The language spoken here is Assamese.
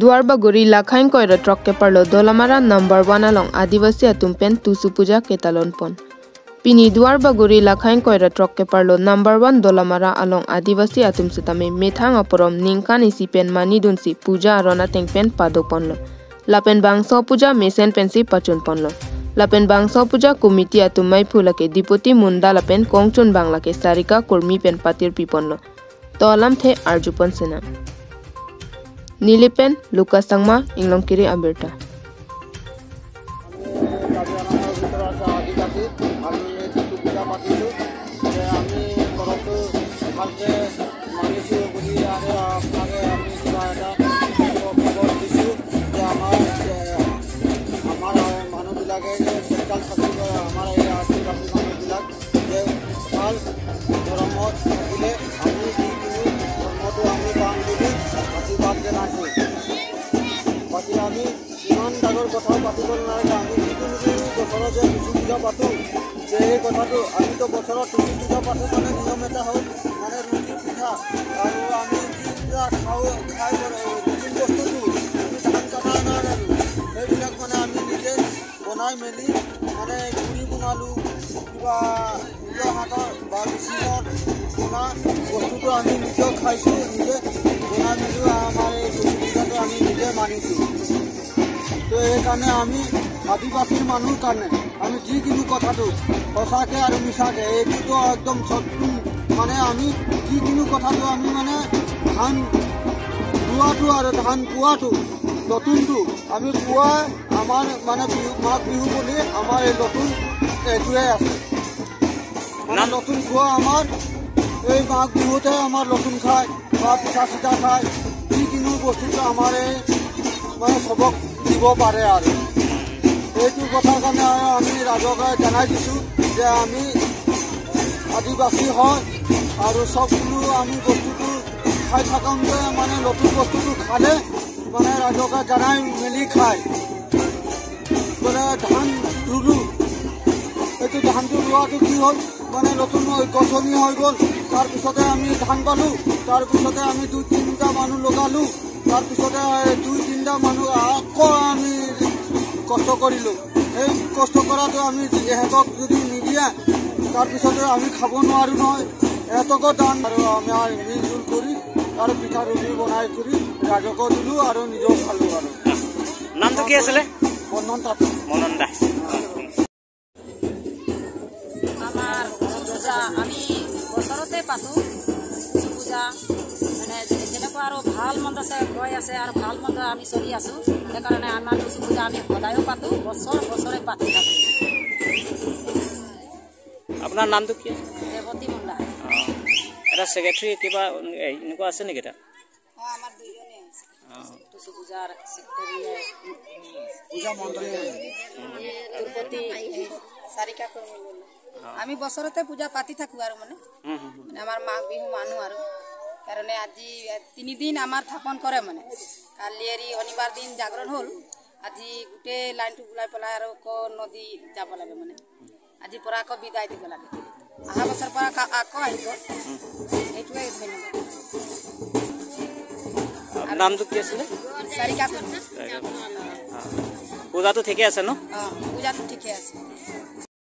Duarbaguri lakhain koira trokke parlo dolamara number 1 along Adivasi atumpen tusu puja ketalon pon. Pini Duarbaguri lakhain koira trokke parlo number 1 dolamara along Adivasi atum sitame methang aporom ningkan isi pen mani dunsi puja arona tengpen padok ponlo. Lapen bangso puja mesen pensi pachun ponlo. Lapen bangso puja komiti atumai phulake dipoti munda lapen kongchun banglake sarika kurmi pen patir piponlo. Tolam the arjupon sena. Nilipen Lukas Sangma Inglong Kiri Alberta. আমি ইমান ডাঙৰ কথা পাতিব নালাগে আমি বছৰত যে টুচু পূজা পাতোঁ যে এই কথাটো আমিতো বছৰত টুচু পূজা পাতোঁ মানে নিয়ম এটা হ'ল মানে ৰুটি পিঠা আৰু আমি যি পূজা খাওঁ খাই নতুন বস্তুটো আমি ধান কাটা নাই সেইবিলাক মানে আমি নিজে বনাই মেলি মানে গুড়ি বনালোঁ কিবা নিজৰ হাতৰ বা মেচিনত বনা বস্তুটো আমি নিজেও খাইছোঁ নিজে বনাই মেলি আমাৰ এই টুচু পূজাটো আমি নিজে মানিছোঁ তো এইকাৰণে আমি আদিবাসীৰ মানুহৰ কাৰণে আমি যিকোনো কথাটো সঁচাকৈ আৰু মিছাকৈ এইটোতো একদম সত্য মানে আমি যিকোনো কথাটো আমি মানে ধান ৰোৱাটো আৰু ধান পোৱাটো নতুনটো আমি পুৱাই আমাৰ মানে বিহু মাঘ বিহু বুলি আমাৰ এই নতুন এইটোৱে আছে মানে নতুন খোৱা আমাৰ এই মাঘ বিহুতে আমাৰ নতুন খায় বা পিঠা চিঠা খায় যিকোনো বস্তুটো আমাৰ এই মানে চবক দিব পাৰে আৰু এইটো কথাৰ কাৰণে আমি ৰাইজক জনাই দিছোঁ যে আমি আদিবাসী হয় আৰু সকলো আমি বস্তুটো খাই থাকোঁতে মানে নতুন বস্তুটো খালে মানে ৰাইজক জনাই মেলি খায় বোলে ধান ৰুলোঁ এইটো ধানটো ৰোৱাটো কি হ'ল মানে নতুন গছনি হৈ গ'ল তাৰপিছতে আমি ধান পালোঁ তাৰপিছতে আমি 2-3টা মানুহ লগালোঁ তাৰপিছতে 2-3টা মানুহ আকৌ আমি কষ্ট কৰিলোঁ সেই কষ্ট কৰাটো আমি এহেঁতক যদি নিদিয়ে তাৰপিছতে আমি খাব নোৱাৰোঁ নহয় এহেঁতকো দান আৰু আমাৰ মিলজুল কৰি আৰু পিঠা ৰুটি বনাই কৰি ৰাইজকো দিলোঁ আৰু নিজেও খালোঁ আৰু নামটো কি আছিলে মনন দা আমাৰ পূজা আমি বছৰতে পাতোঁ পূজা মানে যেনেকুৱা আৰু ভাল মন্দ আছে গৈ আছে আৰু ভাল মন্দ আমি চলি আছোঁ সেইকাৰণে আমাৰ টুচু পূজা আমি সদায়ো পাতোঁ বছৰে পাতি থাকোঁ আপোনাৰ নামটো কি ৰেৱতী মুণ্ডা এটা ছেক্ৰেটাৰী কিবা এনেকুৱা আছে নেকি এটা আমাৰ দুইজনে টুচু পূজাৰ ছেক্ৰেটাৰী পূজা মন্ত্ৰী দুৰ্গতি চাৰিকা কৰ্মী আমি বছৰতে পূজা পাতি থাকোঁ আৰু মানে আমাৰ মাঘ বিহু মানো আৰু কাৰণে আজি 3 দিন আমাৰ থাপন কৰে মানে কালি এৰি শনিবাৰ দিন জাগৰণ হ'ল আজি গোটেই লাইনটো বুলাই পেলাই আৰু নদী যাব লাগে মানে আজিৰ পৰা আকৌ বিদায় দিব লাগে অহা বছৰ পৰা আকৌ আহিব এইটোৱে ধন্যবাদ নামটো কি আছিলে চাৰিকা পূজাটো ঠিকে আছে ন পূজাটো ঠিকে আছে